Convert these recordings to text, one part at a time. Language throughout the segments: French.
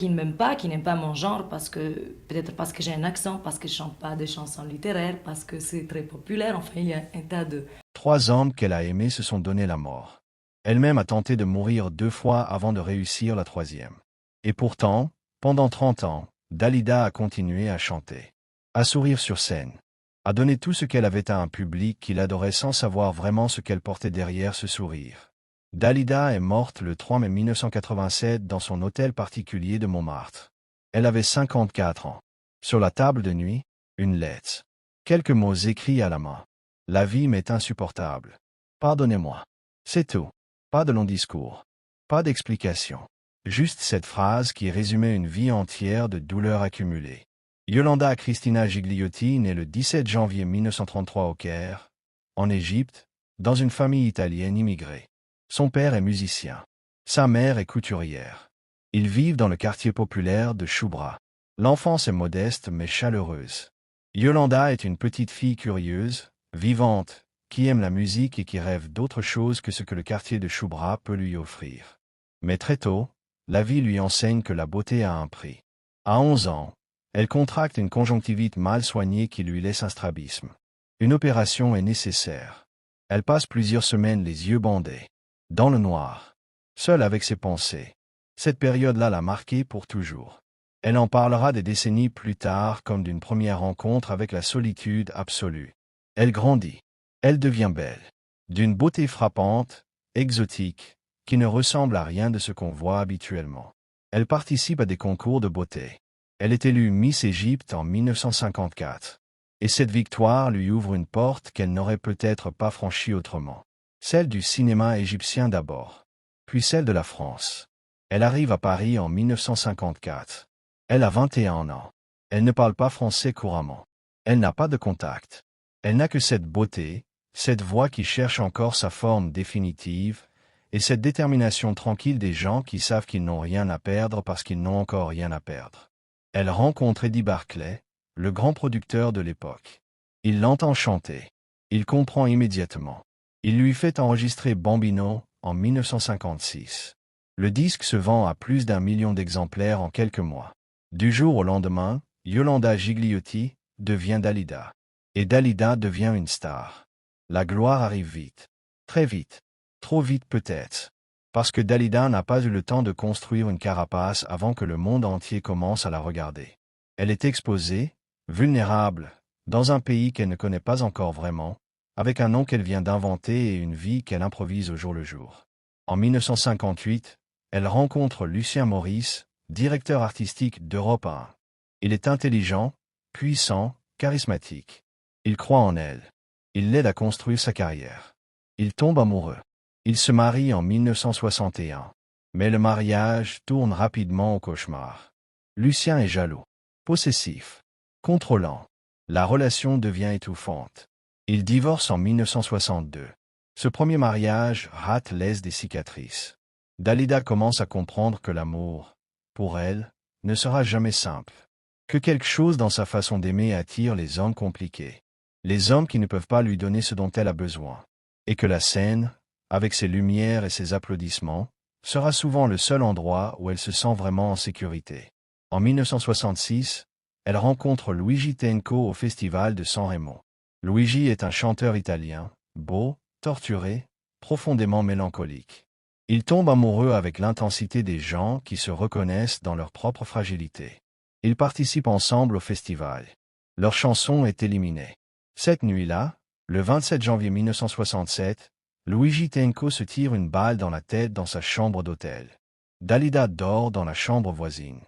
qui ne m'aiment pas, qui n'aiment pas mon genre, parce que peut-être parce que j'ai un accent, parce que je chante pas des chansons littéraires, parce que c'est très populaire. Enfin, il y a un tas de... Trois hommes qu'elle a aimés se sont donné la mort. Elle-même a tenté de mourir 2 fois avant de réussir la troisième. Et pourtant, pendant 30 ans, Dalida a continué à chanter, à sourire sur scène, à donner tout ce qu'elle avait à un public qui l'adorait sans savoir vraiment ce qu'elle portait derrière ce sourire. Dalida est morte le 3 mai 1987 dans son hôtel particulier de Montmartre. Elle avait 54 ans. Sur la table de nuit, une lettre. Quelques mots écrits à la main. La vie m'est insupportable. Pardonnez-moi. C'est tout. Pas de long discours. Pas d'explication. Juste cette phrase qui résumait une vie entière de douleurs accumulées. Yolanda Cristina Gigliotti naît le 17 janvier 1933 au Caire, en Égypte, dans une famille italienne immigrée. Son père est musicien. Sa mère est couturière. Ils vivent dans le quartier populaire de Choubra. L'enfance est modeste mais chaleureuse. Yolanda est une petite fille curieuse, vivante, qui aime la musique et qui rêve d'autre chose que ce que le quartier de Choubra peut lui offrir. Mais très tôt, la vie lui enseigne que la beauté a un prix. À 11 ans, elle contracte une conjonctivite mal soignée qui lui laisse un strabisme. Une opération est nécessaire. Elle passe plusieurs semaines les yeux bandés, dans le noir, seule avec ses pensées. Cette période-là l'a marquée pour toujours. Elle en parlera des décennies plus tard comme d'une première rencontre avec la solitude absolue. Elle grandit. Elle devient belle. D'une beauté frappante, exotique, qui ne ressemble à rien de ce qu'on voit habituellement. Elle participe à des concours de beauté. Elle est élue Miss Égypte en 1954. Et cette victoire lui ouvre une porte qu'elle n'aurait peut-être pas franchie autrement. Celle du cinéma égyptien d'abord, puis celle de la France. Elle arrive à Paris en 1954. Elle a 21 ans. Elle ne parle pas français couramment. Elle n'a pas de contact. Elle n'a que cette beauté, cette voix qui cherche encore sa forme définitive, et cette détermination tranquille des gens qui savent qu'ils n'ont rien à perdre parce qu'ils n'ont encore rien à perdre. Elle rencontre Eddie Barclay, le grand producteur de l'époque. Il l'entend chanter. Il comprend immédiatement. Il lui fait enregistrer Bambino en 1956. Le disque se vend à plus d'1 million d'exemplaires en quelques mois. Du jour au lendemain, Yolanda Gigliotti devient Dalida. Et Dalida devient une star. La gloire arrive vite. Très vite. Trop vite peut-être. Parce que Dalida n'a pas eu le temps de construire une carapace avant que le monde entier commence à la regarder. Elle est exposée, vulnérable, dans un pays qu'elle ne connaît pas encore vraiment, avec un nom qu'elle vient d'inventer et une vie qu'elle improvise au jour le jour. En 1958, elle rencontre Lucien Maurice, directeur artistique d'Europe 1. Il est intelligent, puissant, charismatique. Il croit en elle. Il l'aide à construire sa carrière. Il tombe amoureux. Il se marie en 1961. Mais le mariage tourne rapidement au cauchemar. Lucien est jaloux, possessif, contrôlant. La relation devient étouffante. Il divorce en 1962. Ce premier mariage rate laisse des cicatrices. Dalida commence à comprendre que l'amour, pour elle, ne sera jamais simple. Que quelque chose dans sa façon d'aimer attire les hommes compliqués. Les hommes qui ne peuvent pas lui donner ce dont elle a besoin. Et que la scène, avec ses lumières et ses applaudissements, sera souvent le seul endroit où elle se sent vraiment en sécurité. En 1966, elle rencontre Luigi Tenco au festival de San Remo. Luigi est un chanteur italien, beau, torturé, profondément mélancolique. Il tombe amoureux avec l'intensité des gens qui se reconnaissent dans leur propre fragilité. Ils participent ensemble au festival. Leur chanson est éliminée. Cette nuit-là, le 27 janvier 1967, Luigi Tenco se tire une balle dans la tête dans sa chambre d'hôtel. Dalida dort dans la chambre voisine.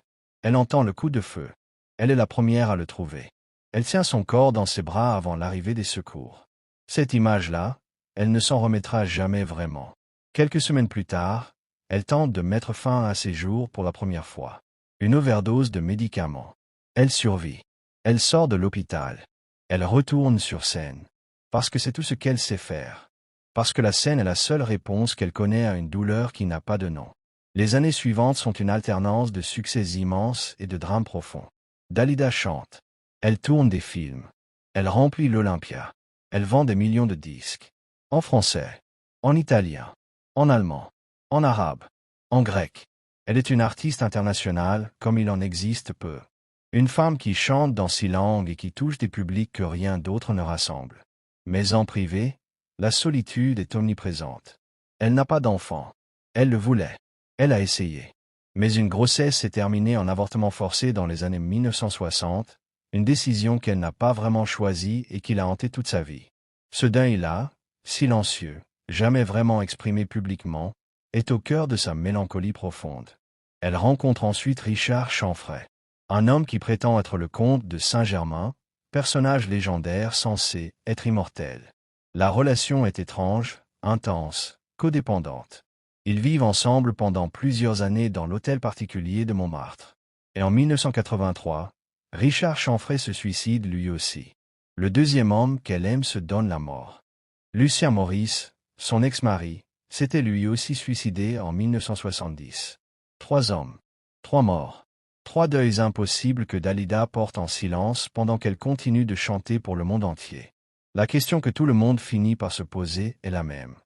Elle entend le coup de feu. Elle est la première à le trouver. Elle tient son corps dans ses bras avant l'arrivée des secours. Cette image-là, elle ne s'en remettra jamais vraiment. Quelques semaines plus tard, elle tente de mettre fin à ses jours pour la première fois. Une overdose de médicaments. Elle survit. Elle sort de l'hôpital. Elle retourne sur scène. Parce que c'est tout ce qu'elle sait faire. Parce que la scène est la seule réponse qu'elle connaît à une douleur qui n'a pas de nom. Les années suivantes sont une alternance de succès immenses et de drames profonds. Dalida chante. Elle tourne des films. Elle remplit l'Olympia. Elle vend des millions de disques. En français. En italien. En allemand. En arabe. En grec. Elle est une artiste internationale, comme il en existe peu. Une femme qui chante dans 6 langues et qui touche des publics que rien d'autre ne rassemble. Mais en privé, la solitude est omniprésente. Elle n'a pas d'enfant. Elle le voulait. Elle a essayé. Mais une grossesse s'est terminée en avortement forcé dans les années 1960, une décision qu'elle n'a pas vraiment choisie et qui l'a hantée toute sa vie. Ce deuil-là, silencieux, jamais vraiment exprimé publiquement, est au cœur de sa mélancolie profonde. Elle rencontre ensuite Richard Chanfray, un homme qui prétend être le comte de Saint-Germain, personnage légendaire censé être immortel. La relation est étrange, intense, codépendante. Ils vivent ensemble pendant plusieurs années dans l'hôtel particulier de Montmartre. Et en 1983, Richard Chanfray se suicide lui aussi. Le deuxième homme qu'elle aime se donne la mort. Lucien Maurice, son ex-mari, s'était lui aussi suicidé en 1970. 3 hommes, 3 morts, 3 deuils impossibles que Dalida porte en silence pendant qu'elle continue de chanter pour le monde entier. La question que tout le monde finit par se poser est la même.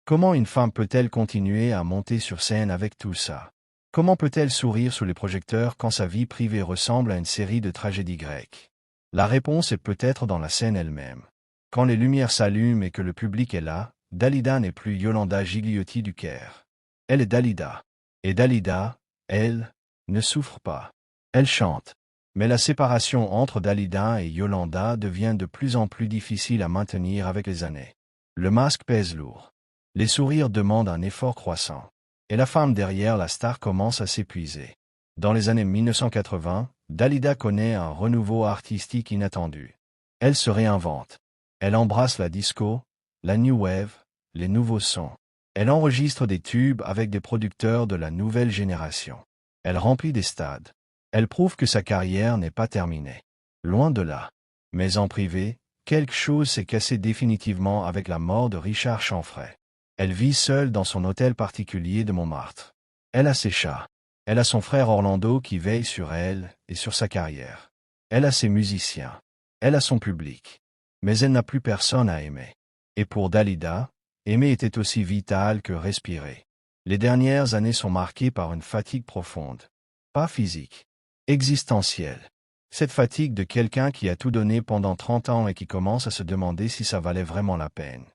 Comment une femme peut-elle continuer à monter sur scène avec tout ça? Comment peut-elle sourire sous les projecteurs quand sa vie privée ressemble à une série de tragédies grecques? La réponse est peut-être dans la scène elle-même. Quand les lumières s'allument et que le public est là, Dalida n'est plus Yolanda Gigliotti du Caire. Elle est Dalida. Et Dalida, elle, ne souffre pas. Elle chante. Mais la séparation entre Dalida et Yolanda devient de plus en plus difficile à maintenir avec les années. Le masque pèse lourd. Les sourires demandent un effort croissant. Et la femme derrière la star commence à s'épuiser. Dans les années 1980, Dalida connaît un renouveau artistique inattendu. Elle se réinvente. Elle embrasse la disco, la new wave, les nouveaux sons. Elle enregistre des tubes avec des producteurs de la nouvelle génération. Elle remplit des stades. Elle prouve que sa carrière n'est pas terminée. Loin de là. Mais en privé, quelque chose s'est cassé définitivement avec la mort de Richard Chanfray. Elle vit seule dans son hôtel particulier de Montmartre. Elle a ses chats. Elle a son frère Orlando qui veille sur elle et sur sa carrière. Elle a ses musiciens. Elle a son public. Mais elle n'a plus personne à aimer. Et pour Dalida, aimer était aussi vital que respirer. Les dernières années sont marquées par une fatigue profonde. Pas physique. Existentielle. Cette fatigue de quelqu'un qui a tout donné pendant 30 ans et qui commence à se demander si ça valait vraiment la peine.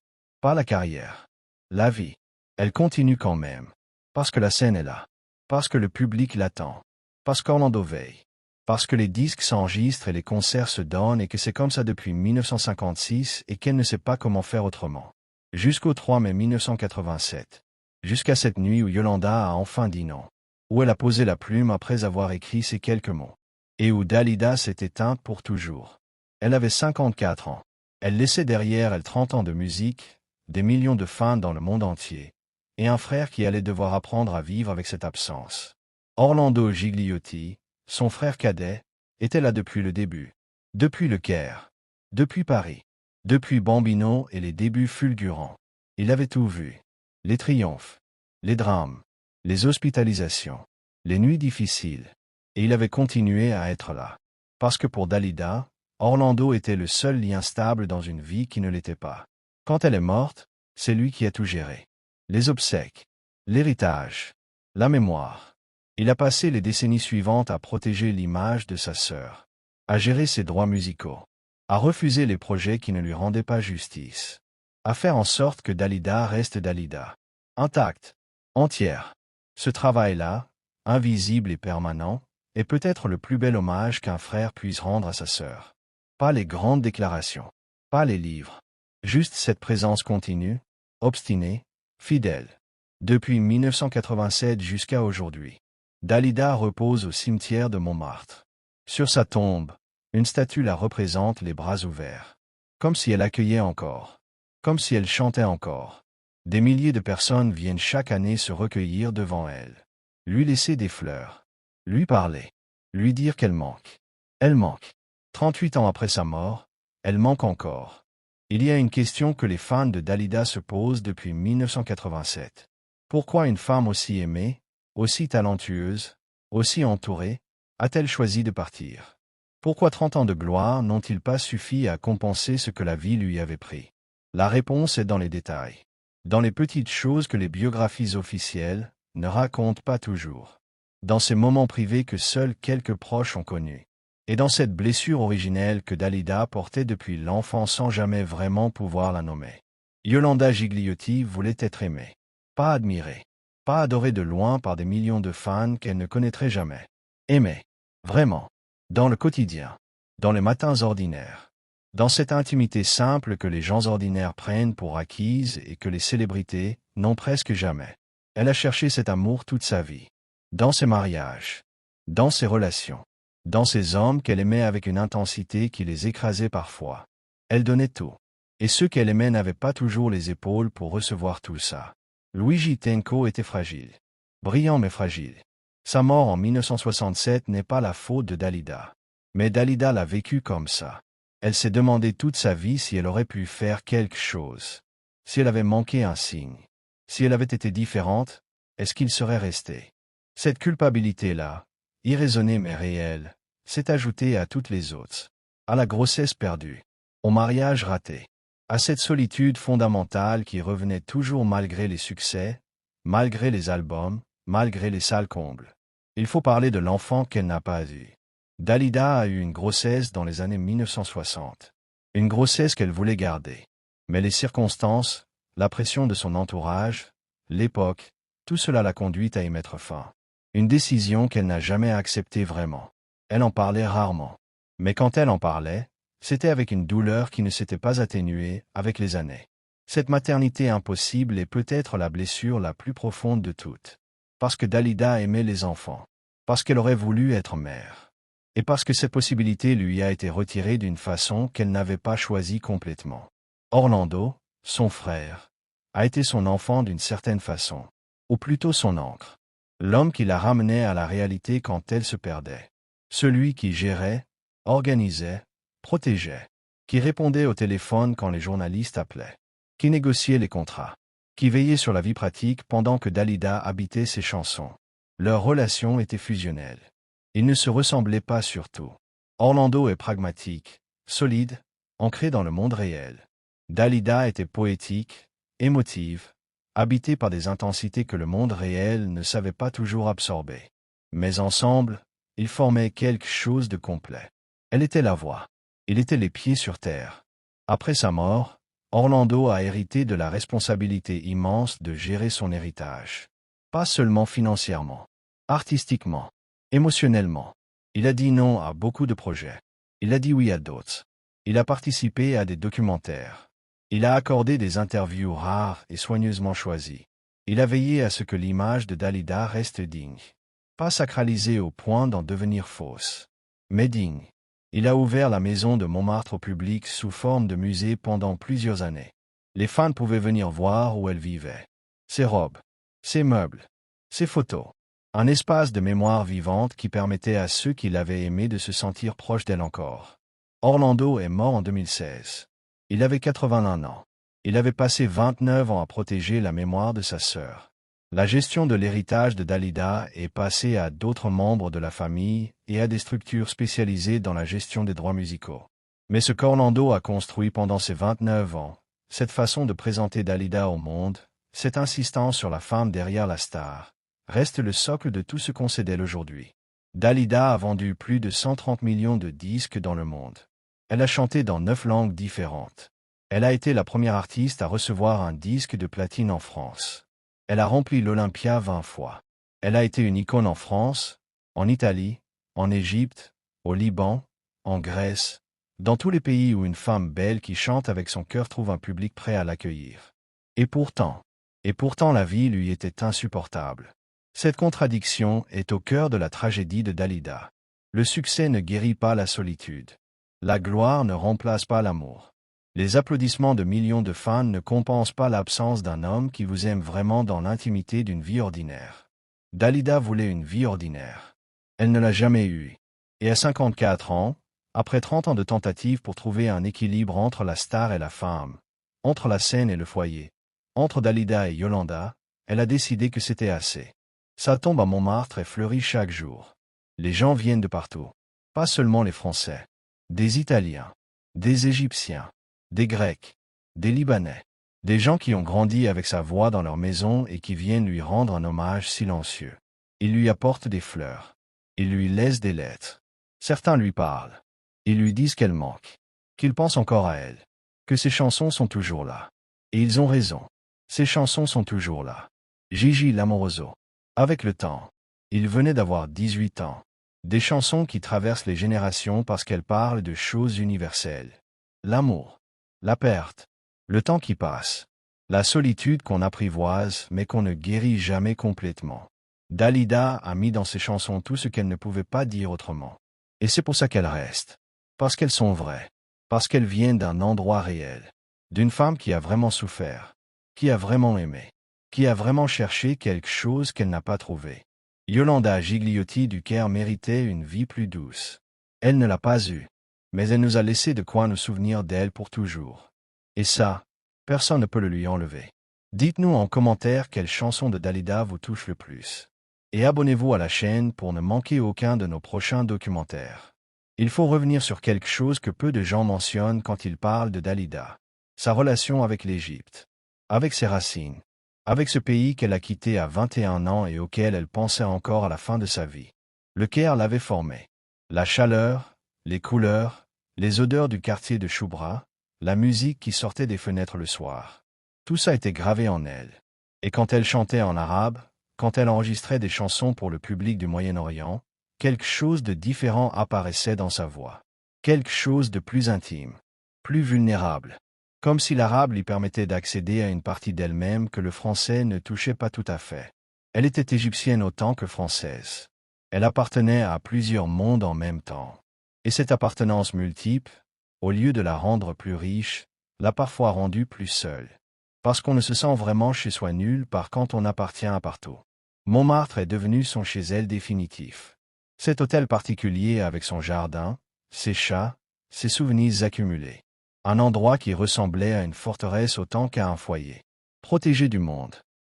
Pas la carrière. La vie. Elle continue quand même. Parce que la scène est là. Parce que le public l'attend. Parce qu'Orlando veille. Parce que les disques s'enregistrent et les concerts se donnent et que c'est comme ça depuis 1956 et qu'elle ne sait pas comment faire autrement. Jusqu'au 3 mai 1987. Jusqu'à cette nuit où Yolanda a enfin dit non. Où elle a posé la plume après avoir écrit ces quelques mots. Et où Dalida s'est éteinte pour toujours. Elle avait 54 ans. Elle laissait derrière elle 30 ans de musique, des millions de fans dans le monde entier, et un frère qui allait devoir apprendre à vivre avec cette absence. Orlando Gigliotti, son frère cadet, était là depuis le début. Depuis le Caire. Depuis Paris. Depuis Bambino et les débuts fulgurants. Il avait tout vu. Les triomphes. Les drames. Les hospitalisations. Les nuits difficiles. Et il avait continué à être là. Parce que pour Dalida, Orlando était le seul lien stable dans une vie qui ne l'était pas. Quand elle est morte, c'est lui qui a tout géré. Les obsèques. L'héritage. La mémoire. Il a passé les décennies suivantes à protéger l'image de sa sœur. À gérer ses droits musicaux. À refuser les projets qui ne lui rendaient pas justice. À faire en sorte que Dalida reste Dalida. Intacte. Entière. Ce travail-là, invisible et permanent, est peut-être le plus bel hommage qu'un frère puisse rendre à sa sœur. Pas les grandes déclarations. Pas les livres. Juste cette présence continue, obstinée, fidèle. Depuis 1987 jusqu'à aujourd'hui. Dalida repose au cimetière de Montmartre. Sur sa tombe, une statue la représente les bras ouverts. Comme si elle accueillait encore. Comme si elle chantait encore. Des milliers de personnes viennent chaque année se recueillir devant elle. Lui laisser des fleurs. Lui parler. Lui dire qu'elle manque. Elle manque. 38 ans après sa mort, elle manque encore. Il y a une question que les fans de Dalida se posent depuis 1987. Pourquoi une femme aussi aimée, aussi talentueuse, aussi entourée, a-t-elle choisi de partir? Pourquoi 30 ans de gloire n'ont-ils pas suffi à compenser ce que la vie lui avait pris? La réponse est dans les détails. Dans les petites choses que les biographies officielles ne racontent pas toujours. dans ces moments privés que seuls quelques proches ont connus, et dans cette blessure originelle que Dalida portait depuis l'enfance sans jamais vraiment pouvoir la nommer. Yolanda Gigliotti voulait être aimée, pas admirée, pas adorée de loin par des millions de fans qu'elle ne connaîtrait jamais. Aimée, vraiment, dans le quotidien, dans les matins ordinaires, dans cette intimité simple que les gens ordinaires prennent pour acquise et que les célébrités n'ont presque jamais. Elle a cherché cet amour toute sa vie, dans ses mariages, dans ses relations, dans ces hommes qu'elle aimait avec une intensité qui les écrasait parfois. Elle donnait tout. Et ceux qu'elle aimait n'avaient pas toujours les épaules pour recevoir tout ça. Luigi Tenco était fragile. Brillant mais fragile. Sa mort en 1967 n'est pas la faute de Dalida. Mais Dalida l'a vécu comme ça. Elle s'est demandé toute sa vie si elle aurait pu faire quelque chose. Si elle avait manqué un signe. Si elle avait été différente, est-ce qu'il serait resté? Cette culpabilité-là, irraisonnée mais réelle, s'est ajoutée à toutes les autres. À la grossesse perdue. Au mariage raté. À cette solitude fondamentale qui revenait toujours malgré les succès, malgré les albums, malgré les salles combles. Il faut parler de l'enfant qu'elle n'a pas eu. Dalida a eu une grossesse dans les années 1960. Une grossesse qu'elle voulait garder. Mais les circonstances, la pression de son entourage, l'époque, tout cela l'a conduite à y mettre fin. Une décision qu'elle n'a jamais acceptée vraiment. Elle en parlait rarement. Mais quand elle en parlait, c'était avec une douleur qui ne s'était pas atténuée avec les années. Cette maternité impossible est peut-être la blessure la plus profonde de toutes. Parce que Dalida aimait les enfants. Parce qu'elle aurait voulu être mère. Et parce que cette possibilité lui a été retirée d'une façon qu'elle n'avait pas choisie complètement. Orlando, son frère, a été son enfant d'une certaine façon. Ou plutôt son ancre. L'homme qui la ramenait à la réalité quand elle se perdait. Celui qui gérait, organisait, protégeait, qui répondait au téléphone quand les journalistes appelaient, qui négociait les contrats, qui veillait sur la vie pratique pendant que Dalida habitait ses chansons. Leur relation était fusionnelle. Ils ne se ressemblaient pas surtout. Orlando est pragmatique, solide, ancré dans le monde réel. Dalida était poétique, émotive, habitée par des intensités que le monde réel ne savait pas toujours absorber. Mais ensemble, ils formaient quelque chose de complet. Elle était la voix. Il était les pieds sur terre. Après sa mort, Orlando a hérité de la responsabilité immense de gérer son héritage. Pas seulement financièrement, artistiquement, émotionnellement. Il a dit non à beaucoup de projets. Il a dit oui à d'autres. Il a participé à des documentaires. Il a accordé des interviews rares et soigneusement choisies. Il a veillé à ce que l'image de Dalida reste digne. Pas sacralisée au point d'en devenir fausse, mais digne. Il a ouvert la maison de Montmartre au public sous forme de musée pendant plusieurs années. Les fans pouvaient venir voir où elle vivait. Ses robes, ses meubles, ses photos. Un espace de mémoire vivante qui permettait à ceux qui l'avaient aimée de se sentir proches d'elle encore. Orlando est mort en 2016. Il avait 81 ans. Il avait passé 29 ans à protéger la mémoire de sa sœur. La gestion de l'héritage de Dalida est passée à d'autres membres de la famille et à des structures spécialisées dans la gestion des droits musicaux. Mais ce qu'Orlando a construit pendant ses 29 ans, cette façon de présenter Dalida au monde, cette insistance sur la femme derrière la star, reste le socle de tout ce qu'on sait d'elle aujourd'hui. Dalida a vendu plus de 130 millions de disques dans le monde. Elle a chanté dans 9 langues différentes. Elle a été la première artiste à recevoir un disque de platine en France. Elle a rempli l'Olympia 20 fois. Elle a été une icône en France, en Italie, en Égypte, au Liban, en Grèce, dans tous les pays où une femme belle qui chante avec son cœur trouve un public prêt à l'accueillir. Et pourtant la vie lui était insupportable. Cette contradiction est au cœur de la tragédie de Dalida. Le succès ne guérit pas la solitude. La gloire ne remplace pas l'amour. Les applaudissements de millions de fans ne compensent pas l'absence d'un homme qui vous aime vraiment dans l'intimité d'une vie ordinaire. Dalida voulait une vie ordinaire. Elle ne l'a jamais eue. Et à 54 ans, après 30 ans de tentatives pour trouver un équilibre entre la star et la femme, entre la scène et le foyer, entre Dalida et Yolanda, elle a décidé que c'était assez. Sa tombe à Montmartre est fleurie chaque jour. Les gens viennent de partout. Pas seulement les Français. Des Italiens. Des Égyptiens. Des Grecs, des Libanais, des gens qui ont grandi avec sa voix dans leur maison et qui viennent lui rendre un hommage silencieux. Ils lui apportent des fleurs. Ils lui laissent des lettres. Certains lui parlent. Ils lui disent qu'elle manque, qu'ils pensent encore à elle, que ses chansons sont toujours là. Et ils ont raison. Ses chansons sont toujours là. Gigi Lamoroso. Avec le temps, il venait d'avoir 18 ans. Des chansons qui traversent les générations parce qu'elles parlent de choses universelles. L'amour, la perte, le temps qui passe, la solitude qu'on apprivoise mais qu'on ne guérit jamais complètement. Dalida a mis dans ses chansons tout ce qu'elle ne pouvait pas dire autrement. Et c'est pour ça qu'elles restent. Parce qu'elles sont vraies. Parce qu'elles viennent d'un endroit réel. D'une femme qui a vraiment souffert. Qui a vraiment aimé. Qui a vraiment cherché quelque chose qu'elle n'a pas trouvé. Yolanda Gigliotti du Caire méritait une vie plus douce. Elle ne l'a pas eue. Mais elle nous a laissé de quoi nous souvenir d'elle pour toujours. Et ça, personne ne peut le lui enlever. Dites-nous en commentaire quelle chanson de Dalida vous touche le plus. Et abonnez-vous à la chaîne pour ne manquer aucun de nos prochains documentaires. Il faut revenir sur quelque chose que peu de gens mentionnent quand ils parlent de Dalida. Sa relation avec l'Égypte. Avec ses racines. Avec ce pays qu'elle a quitté à 21 ans et auquel elle pensait encore à la fin de sa vie. Le Caire l'avait formée. La chaleur, les couleurs, les odeurs du quartier de Choubra, la musique qui sortait des fenêtres le soir. Tout ça était gravé en elle. Et quand elle chantait en arabe, quand elle enregistrait des chansons pour le public du Moyen-Orient, quelque chose de différent apparaissait dans sa voix. Quelque chose de plus intime, plus vulnérable. Comme si l'arabe lui permettait d'accéder à une partie d'elle-même que le français ne touchait pas tout à fait. Elle était égyptienne autant que française. Elle appartenait à plusieurs mondes en même temps. Et cette appartenance multiple, au lieu de la rendre plus riche, l'a parfois rendue plus seule. Parce qu'on ne se sent vraiment chez soi nulle part quand on appartient à partout. Montmartre est devenu son chez elle définitif. Cet hôtel particulier avec son jardin, ses chats, ses souvenirs accumulés. Un endroit qui ressemblait à une forteresse autant qu'à un foyer. Protégé du monde.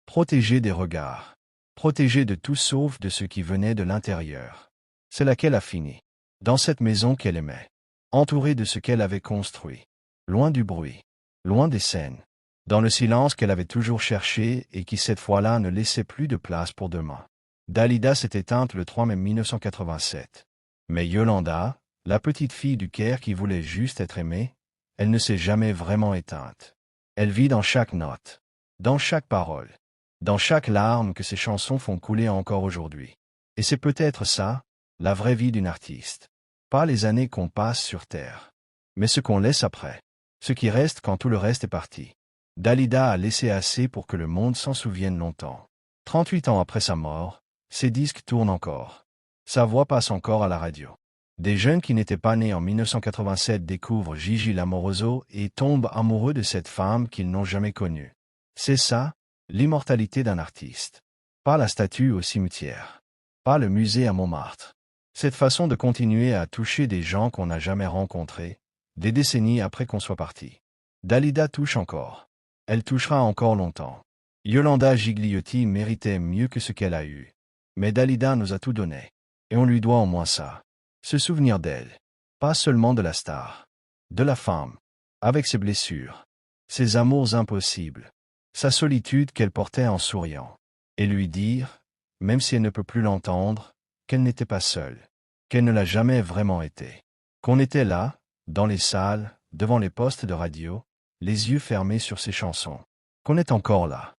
Protégé des regards. Protégé de tout sauf de ce qui venait de l'intérieur. C'est là qu'elle a fini. Dans cette maison qu'elle aimait. Entourée de ce qu'elle avait construit. Loin du bruit. Loin des scènes. Dans le silence qu'elle avait toujours cherché et qui cette fois-là ne laissait plus de place pour demain. Dalida s'est éteinte le 3 mai 1987. Mais Yolanda, la petite fille du Caire qui voulait juste être aimée, elle ne s'est jamais vraiment éteinte. Elle vit dans chaque note, dans chaque parole, dans chaque larme que ses chansons font couler encore aujourd'hui. Et c'est peut-être ça, la vraie vie d'une artiste. Pas les années qu'on passe sur Terre, mais ce qu'on laisse après, ce qui reste quand tout le reste est parti. Dalida a laissé assez pour que le monde s'en souvienne longtemps. 38 ans après sa mort, ses disques tournent encore. Sa voix passe encore à la radio. Des jeunes qui n'étaient pas nés en 1987 découvrent Gigi Lamoroso et tombent amoureux de cette femme qu'ils n'ont jamais connue. C'est ça, l'immortalité d'un artiste. Pas la statue au cimetière. Pas le musée à Montmartre. Cette façon de continuer à toucher des gens qu'on n'a jamais rencontrés, des décennies après qu'on soit parti. Dalida touche encore. Elle touchera encore longtemps. Yolanda Gigliotti méritait mieux que ce qu'elle a eu. Mais Dalida nous a tout donné. Et on lui doit au moins ça. Se souvenir d'elle. Pas seulement de la star. De la femme. Avec ses blessures. Ses amours impossibles. Sa solitude qu'elle portait en souriant. Et lui dire, même si elle ne peut plus l'entendre, qu'elle n'était pas seule. Qu'elle ne l'a jamais vraiment été. Qu'on était là, dans les salles, devant les postes de radio, les yeux fermés sur ses chansons. Qu'on est encore là.